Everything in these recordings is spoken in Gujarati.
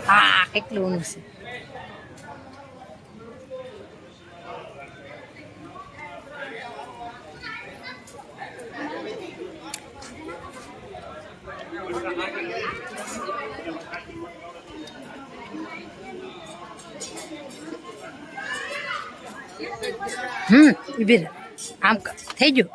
હા કેટલું ઊંડું છે. ઉભી રહે આમ થઈ ગયું.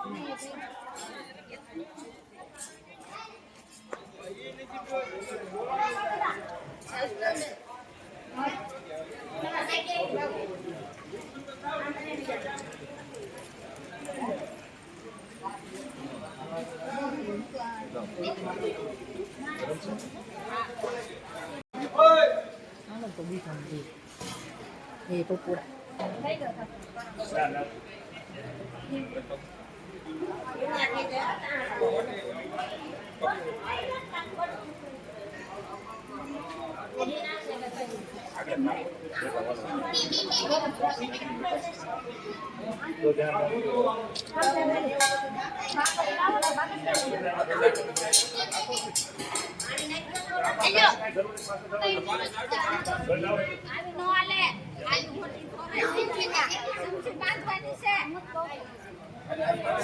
એ પપોડા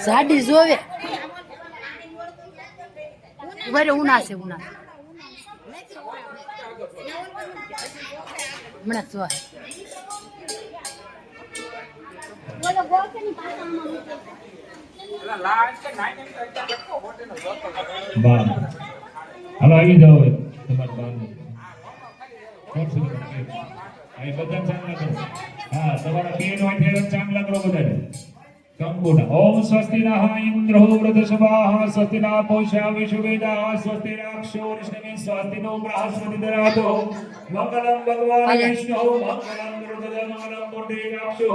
સાડી જોવે બરે ઉના છે ઉના હમણાં જો હાલો આવી જાઓ તમારા બાને આ બધા ચાંગલા કરો. હા તમારા પીએનો આઠે ચાંગલા કરો બધાને. સંપૂર્ણ ઓમ સ્વસ્તિનઃ ઇન્દ્રો વૃધસ્વાહ સ્વસ્તિના પૂષા વિશ્વવેદાઃ સ્વસ્તિરાક્ષો વૃષ્ણિ સ્વસ્તિનો બૃહસ્પતિ દરાતો મંગલમ ભગવાન વિષ્ણુ મંગલમ ગુરુદેવ મંગલમ મૂર્તિરાક્ષો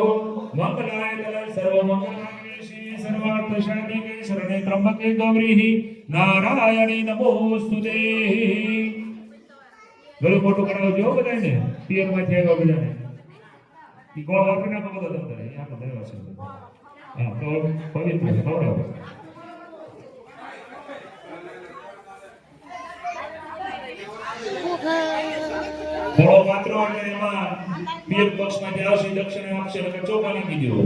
મંગલાય તલ સર્વ મંગલાય શ્રી સર્વાર્થ શાંતિકે શરણે ત્રંબકે ગૌરી નારાયણી નમોસ્તુતે. બોલો મોટું કરાવજો બધાને પિયર માંથી આવ્યા બધાને ઈ ગોળ વાપરી નાખો બધા તમને અહીંયા તો દેવા છે. હા તો પવિત્ર ખવડાવો. થોડો માત્ર એટલે એમાં પિયર પક્ષમાં જે આવશે દક્ષિણા આપશે એટલે ચોખા નાખી દેવો.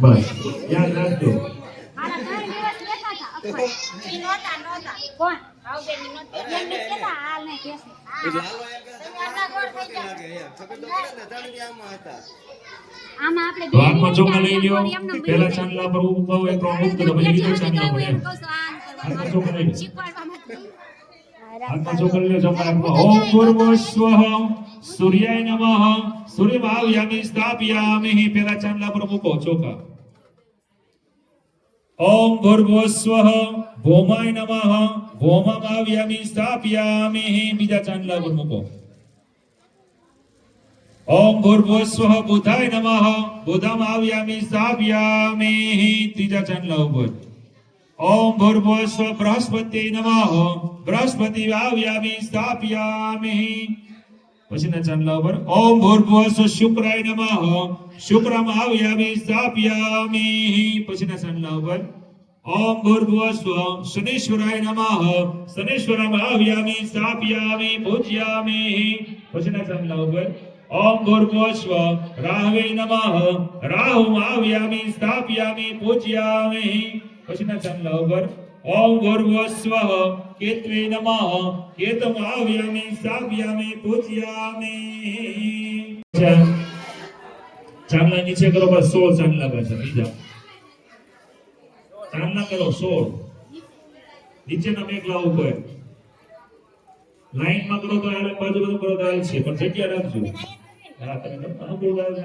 બસ યાદ રાખજો. હાથમાં ચોખા લઈ લ્યો. પેલા ચાંદલા પર ઉભા હોય તો મુક્ત તો પછી બીજો ચાંદલો પડે. હાથમાં ચોખા લઈ લો. હાથમાં ચોખા લઈ લો. ચોખા રાખવા. ઓમ ભૂર્ભુવઃ સૂર્યાય નમઃ સૂર્યમાવ્યામિ સ્થાપયામિ. પેલા ચાંદલા પર મૂકો ચોખા. ઓમ ભૂર્ભુવઃ ભૌમાય નમઃ ભૌમમાવ્યામિ સ્થાપયામિ. બીજા ચાંદલા પર મૂકો. ઓમ ભૂર્ભુવઃ બુધાય નમઃ બુધમાવ્યામિ સ્થાપયામિ. ત્રીજા ચાંદલા ઉપર. ઓમ ભૂર્ભુવઃ બૃહસ્પતિ નમઃ બૃહસ્પતિમાવ્યામિ સ્થાપયામિ. પછીના ચાંદલા ઉપર. ઓમ ભૂર્ભુવઃ શુક્રાય નમઃ શુક્રમાવ્યામિ સ્થાપયામિ. પછીના ચાંદલા ઉપર. ઓમ ભૂર્ભુવઃ શનીશ્વરાય નમઃ શનીશ્વરમાવ્યામિ સ્થાપયામિ પૂજયામિ. પછીના ચાંદલા ઉપર. ઓમ ભૂર્ભુવઃ રાહવે નમઃ રાહુમાવ્યામિ સ્થાપયામિ પૂજયામિ. પછીના ચાંદલા ઉપર. ઓમ ભૂર્ભુવઃ કેતવે નમઃ કેતમાવ્યામિ સ્થાપયામિ પૂજયામિ. ચાંદલા નીચે કરો. બસ 16 ચાંદલા બસ બીજા ચાલના કરો 16 નીચેના બે ક્લાવ ઉપર લાઈનમાં કરો તો હાલે, બાજુ બાજુ કરો તો હાલશે, પણ જગ્યા રાખજો. હા, તમે અનુકૂળ કરો છો.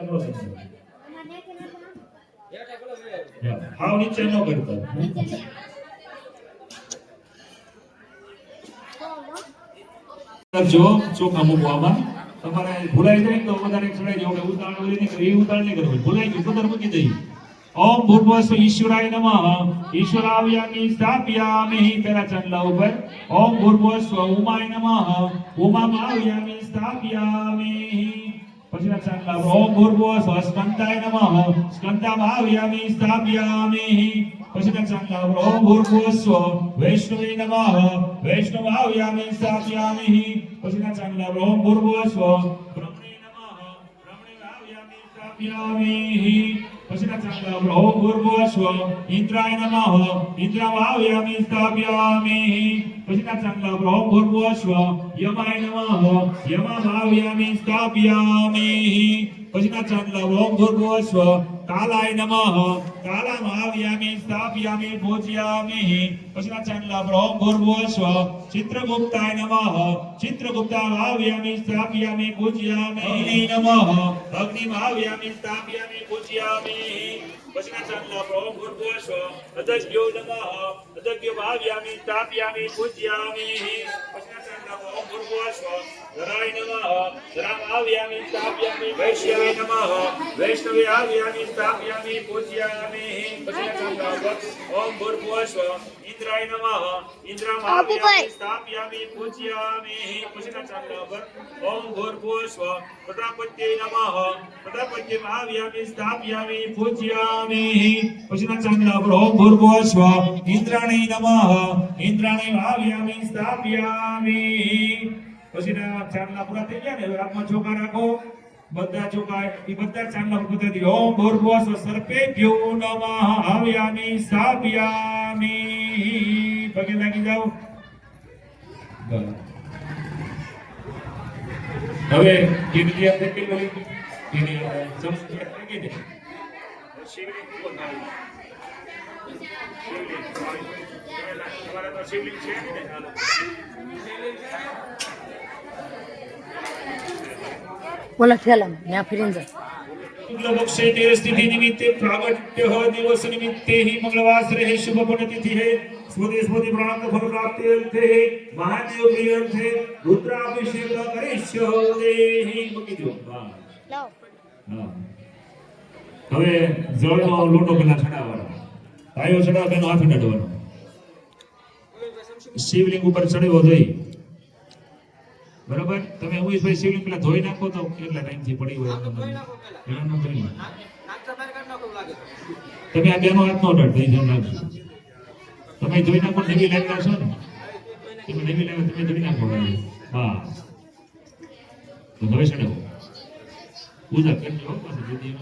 હાવ નીચે ન કરતા. જો ચોખા મૂકવામાં તમારે ભૂલાઈ જાય તો વધારે ચડાઈ જાવ કે ઉતાળ ઓલી નહીં ઉતાળ નહીં કરવું, ભૂલાઈ ગયું તો દર મૂકી દઈએ. ઓમ ભૂર્ભુવસ્સુ ઈશ્વરાય નમઃ ઈશ્વરાવ્યામિ સ્થાપ્યામિ. પેલા ચાંદલા ઉપર ઓમ ભૂર્ભુવસ્સુ ઉમાય નમઃ ઉમામાવ્યામિ સ્થાપ્યામિ. પછીના ચાંદલા ઉપર ઓમ ભૂર્ભુવસ્સુ સ્કંદાય નમઃ સ્કંદામાવ્યામિ સ્થાપ્યામિ. પછીના ચાંદલા ઉપર ઓમ ભૂર્ભુવસ્સુ વૈષ્ણવે નમઃ વૈષ્ણવાવ્યામિ સ્થાપ્યામિ. પછીના ચાંદલા ઉપર ઓમ ભૂર્ભુવસ્સુ બ્રહ્મણે નમઃ બ્રહ્મણેવાવ્યામિ સ્થાપ્યામિ. પછીના ચાંદલા ઉપર ઓમ ભૂર્ભુવસ્સુ ઇન્દ્રાય નમઃ ઇન્દ્રમાવ્યામિ સ્થાપ્યામિ. પછીના ચાંદલા ઉપર ઓમ ભૂર્ભુવસ્સુ યમાય નમઃ યમામાવ્યામિ સ્થાપ્યામિ. પછીના ચાંદલા ઉપર ઓમ ભૂર્ભુવસ્સુ કાલાય નમઃ કાલામાવ્યામિ સ્થાપ્યામિ પૂજયામિ. પછીના ચાંદલા ઉપર ઓમ ભૂર્ભુવસ્સુ ચિત્રગુપ્તાય નમઃ ચિત્રગુપ્તામાવ્યામિ સ્થાપ્યામિ પૂજયામિ. અગ્નિ નમઃ અગ્નિમાવ્યામિ સ્થાપ્યામિ પૂજયામિ. પછીના ચાંદલા ઉપર ઓમ ભૂર્ભુવસ્સુ અદગ્યો નમઃ અદગ્યોમાવ્યામિ સ્થાપ્યામિ પૂજયામિ. પછીના ચાંદલા ઉપર ઓમ ભૂર્ભુવસ્સુ ધરાય નમઃ ધરામાવ્યામિ સ્થાપ્યામિ વૈષ્ણવે નમઃ વૈષ્ણવ્યાવ્યામિ સ્થાપ્યામિ પૂજયામિ. પછીના ચાંદલા ઉપર ઓમ ભૂર્ભુવસ્સુ ઇન્દ્રાય નમઃ ઇન્દ્રમાવ્યામિ સ્થાપ્યામિ પૂજયામિ. પછીના ચાંદલા ઉપર ઓમ ભૂર્ભુવસ્સુ પ્રજાપત્યે નમઃ પ્રજાપત્યમાવ્યામિ સ્થાપ્યામિ પૂજયામિ. પછીના ચાંદલા ઉપર ઓમ ભૂર્ભુવસ્સુ ઇન્દ્રાણી નમઃ ઇન્દ્રાણીમાવ્યામિ સ્થાપ્યામિ. પછીના ચાંદલા પૂરા થઈ ગયા ને હવે હાથમાં ચોખા રાખો, બધા ચોખા એ બધા ચાંદલા ઉપર બતાવી દો. ઓમ ભૂર્ભુવસ્સુ સર્પેભ્યો નમઃ આવ્યામિ સ્થાપ્યામિ. પગે લાગી જાઓ. હવે કેની આપણે કે બોલી કેની સમસ્યા થઈ ગઈ ને શિવલિંગ ઉપર નાખી. શિવલિંગ તમારે તો શિવલિંગ છે ને હાલો ઓલા ઠેલામાં ત્યાં ફરીને જાય. शुक्लपक्षे तिथि निमित्ते प्रागट्य दिवस निमित्ते ही मंगलवासरे है शुभ पुण्यतिथि है स्वदेश मोदी प्राप्त फल प्राप्ति अर्थे है महादेव प्रिय अर्थे रुद्राभिषेक करिष्यते ही મૂકી દો. હા હવે જળનો લોટો પેલા ચડાવવાનો, પાયો ચડાવ તેનો હાથ અડાડવાનો, શિવલિંગ ઉપર ચડાવ્યો થઈ બરાબર. તમે ઉમેશભાઈ શિવલિંગ પેલા ધોઈ નાખો તો કેટલા ટાઈમ થી પડી હોય તમે આ બેનો હાથ નો અડાડ દઈ ધ્યાન રાખજો. તમે ધોઈ નાખો નવી લાગતા છો ને તમે નવી લાગે તમે ધોઈ નાખો. હા તો ધોઈ ચડાવો પૂજા કરજો પાછું દીદી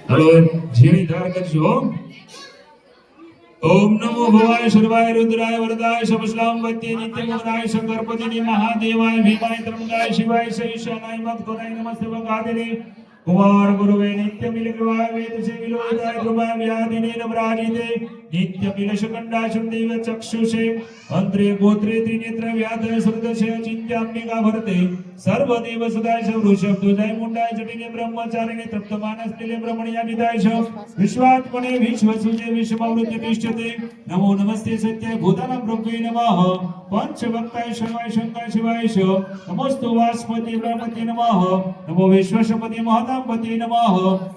हेलो झेणी धार करजो. ओम नमो भवाय सर्वाय रुद्राय वरदाय शमश्लाम वत्ये नित्यमुदाय शंकरपतिने महादेवाय भीमाय त्र्यंबकाय शिवाय शैशानाय भक्तोनाय नमस्ते वगादिने कुमार गुरुवे नित्यमिलग्रवाय वेदसे विलोहिताय ध्रुवाय व्याधिने नवराजिते नित्यमिलशकंडाशं देव चक्षुषे अंत्रे गोत्रे त्रिनेत्र व्याधय सुरदशे चिंत्याम्बिका भरते सर्वदेव सदाय वृषभध्वजाय मुंडाय जटिने ब्रह्मचारिणे तप्तमानस्तिले ब्रह्मण्यादिताय विश्वात्मने विश्वसुजे विश्वमृत्य तिष्ठते. नमो नमस्ते सत्य भूतानां प्रभवे नमः पंचभक्ताय शर्वाय शंकाय शिवाय नमोस्तु वास्पति ब्रह्मते नमः नमो विश्वशपति महतांपति नमः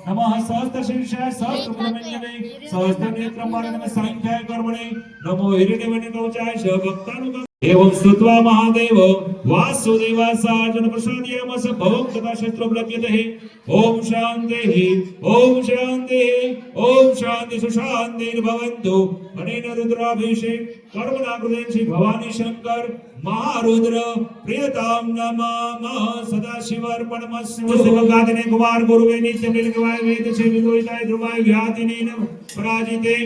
नमः सहस्त्रशीर्षाय सहस्त्रब्रह्मण्यवे सहस्त्रनेत्रमाय नमः सांख्याय कर्मणे नमो हिरण्यवने कवचाय भक्तानुग एवं स्तुत्वा महादेव वासुदेवासार्जन प्रसादयामस भवं तथा शस्त्रोपलभ्यते. ओम शांति ओम शांति सुशांतिर्भवन्तु. अनेन रुद्राभिषेक कर्मणा कृतेन श्री भवानी शंकर महारुद्र प्रियतां नमः सदाशिवर्पणमस्तु. शिवगादिने कुमार गुरुवे नित्यमिलग्रवाय वेदसे विलोहिताय ध्रुवाय व्याधिने पराजिते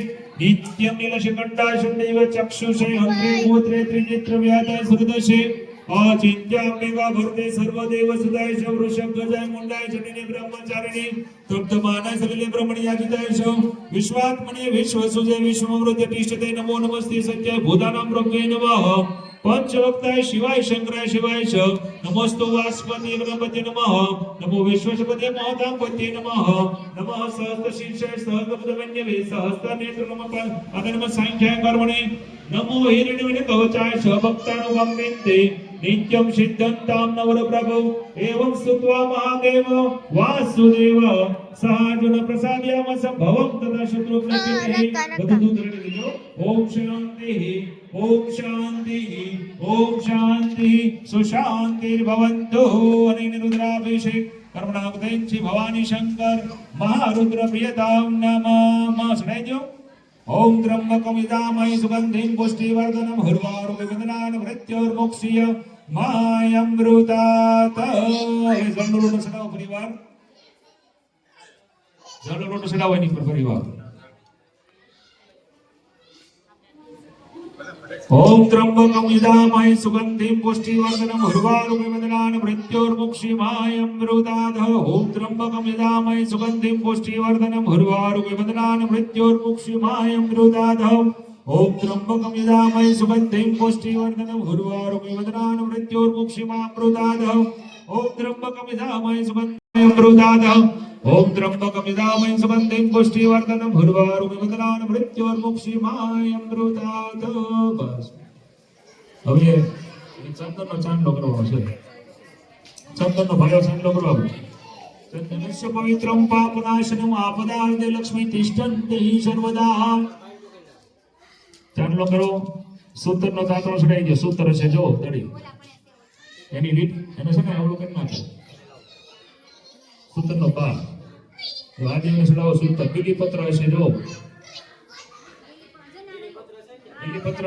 नित्यं नीलशिखण्डाशुण्डैव चक्षुषे हन्त्रे गोत्रे त्रिनेत्र व्याधाय सुहृदशे अचिन्त्यां मेघा भरते सर्वदेव सुदाय च वृषभ गजाय मुण्डाय जटिने ब्रह्मचारिणे तप्तमानाय सलिले ब्रह्मणि याजिताय च विश्वात्मने विश्वसुजय विश्वमृत तिष्ठते नमो नमस्ते सत्याय भूतानां ब्रह्मे नमः पंचवक्ताय शिवाय शंकराय शिवाय च नमोस्तु वासुपते गणपते नमः नमो विश्वपते महतांपते नमः नमः सहस्रशीर्षाय सहस्रपदवन्यवे सहस्रनेत्र नमः अगणम सांख्याय कर्मणे नमो हिरण्यवने कवचाय च भक्तानुगम्यन्ते नित्यं सिद्धन्तां नवरप्रभो एवं स्तुत्वा महादेव वासुदेव सहार्जुन प्रसाद्याम संभवं तथा शत्रुघ्नते ओम शांति ओम शांति ओम शांति सुशांतिर्भवन्तु अनेन रुद्राभिषेक कर्मणागतैंचि भवानी शंकर महारुद्र प्रियतां नमः सुनाइयो ओम त्र्यंबकं यजामहे सुगंधिं पुष्टिवर्धनम् उर्वारुकविन्दनान् मृत्योर्मुक्षीय मायमृतात् जन्मलोट सदाव परिवार जन्मलोट सदाव एनी परिवार ओम त्र्यंबकं यजामहे सुगंधिं पुष्टिवर्धनम् उर्वारुकविन्दनान् मृत्योर्मुक्षीयमामृतात् ओम त्र्यंबकं यजामहे सुगंधिं पुष्टिवर्धनम् उर्वारुकविन्दनान् मृत्योर्मुक्षीयमामृतात् ओम त्र्यंबकं यजामहे सुगंधिं पुष्टिवर्धनम् उर्वारुकविन्दनान् मृत्योर्मुक्षीयमामृतात् ओम त्र्यंबकं यजामहे सुगंधिं अमृतात् ओम त्र्यंबकं यजामहे सुगंधिं पुष्टिवर्धनम् उर्वारुकविन्दनान् मृत्योर्मुक्षीयमामृतात् बस હવે ચંદનનો ચાંદલો કરવાનો છે ચંદનનો ભર્યો ચાંદલો કરવાનો ચંદનસ્ય પવિત્રમ પાપનાશનમ આપદાર્દે લક્ષ્મી તિષ્ઠન્તિ સર્વદા ચાંદલો કરો સૂતરનો તાતરો ચડાઈ ગયો સૂતર છે જો તડી એની લીટ એને છે ને આવડું કરી નાખે સૂતરનો પા વાદીને ચડાવો સૂતર બીલીપત્ર હશે જો બીલીપત્ર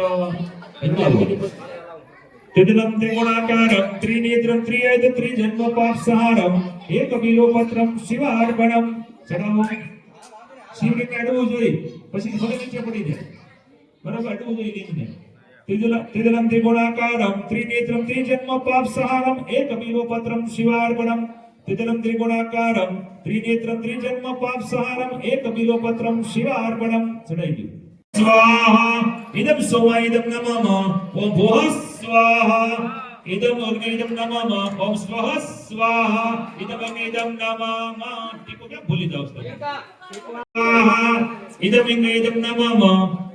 तिदलं त्रिगुणाकारं त्रिनेत्रं त्रियद त्रिजन्म पापसहारं एकबिलोपत्रं शिवार्पणं चढ़ाવો શિવને કાઢવું જોઈએ પછી થોડી નીચે પડી જાય બરાબર અડવું જોઈએ નીચે तिदलं त्रिगुणाकारं त्रिनेत्रं त्रिजन्म पापसहारं एकबिलोपत्रं शिवार्पणं तिदलं त्रिगुणाकारं त्रिनेत्रं त्रिजन्म पापसहारं एकबिलोपत्रं शिवार्पणं चढ़ाई दो स्वाहा इदं सोमा इदं नमः ओम भुवः स्वाहा इदं अग्नि इदं नमः ओम स्वः स्वाहा इदं अग्नि इदं नमः टीको क्या भूली जाओ स्वाहा इदं इंद्र इदं नमः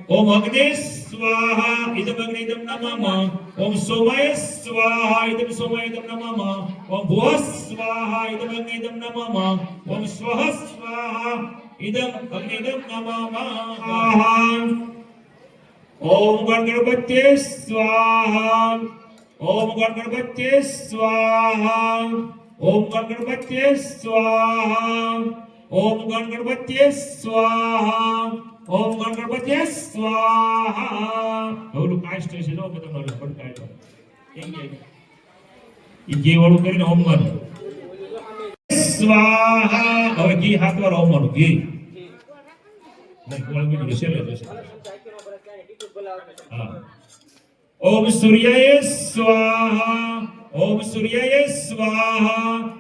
ओम अग्नि स्वाहा इदं अग्नि इदं नमः ओम सोमाय स्वाहा इदं सोमाय इदं नमः ओम भुवः स्वाहा इदं अग्नि इदं नमः ओम स्वः स्वाहा इदं अग्नि इदं नमः ओम गणपतये स्वाहा ओम गणपतये स्वाहा ओम गणपतये स्वाहा ओम गणपतये स्वाहा ओम गणपतये स्वाहा ઓલું કાસ્ટ છે જો કે તમને પડકાય કેમ કે ઈ જે વાળું કરીને હોમ માં स्वाहा હવે ઘી હાથવાર હોમ માં ઘી નહીં કોણ બી છેલે છે ओम सूर्याय स्वाहा ओम सूर्याय स्वाहा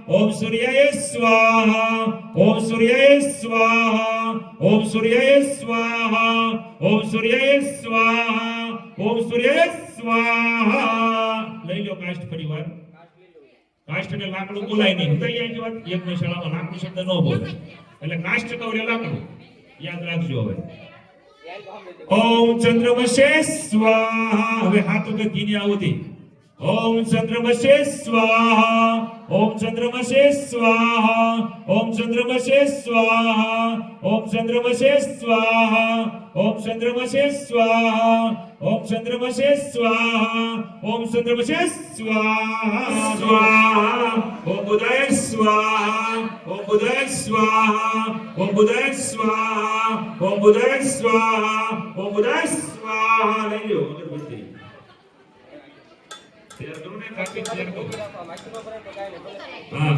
ओम सूर्याय स्वाहा ओम सूर्याय स्वाहा ओम सूर्याय स्वाहा ओम सूर्याय स्वाहा ओम सूर्याय स्वाहा લઈ લો કાષ્ટ પરિવાર કાષ્ટ ને લાકડું બોલાય નહીં તો અહીંયા વાત એક ની શાળામાં લાકડું શબ્દ ન બોલે એટલે કાષ્ટ કવરે લાકડું યાદ રાખજો હવે ओम चंद्रमसे स्वाहा હવે હાથ ઉપર કીને આવતી ओम चंद्रमसे स्वाहा ओम चंद्रमसे स्वाहा ओम चंद्रमसे स्वाहा ओम चंद्रमसे स्वाहा ओम चंद्रमसे स्वाहा ओम चंद्रमसे स्वाहा ओम चंद्रमसे स्वाहा स्वाहा ओम बुधाय स्वाहा ओम बुधाय स्वाहा ओम बुधाय स्वाहा ओम बुधाय स्वाहा ओम बुधाय स्वाहा લઈ લો અગરબત્તી तैयार करो ने काफी तैयार करो हां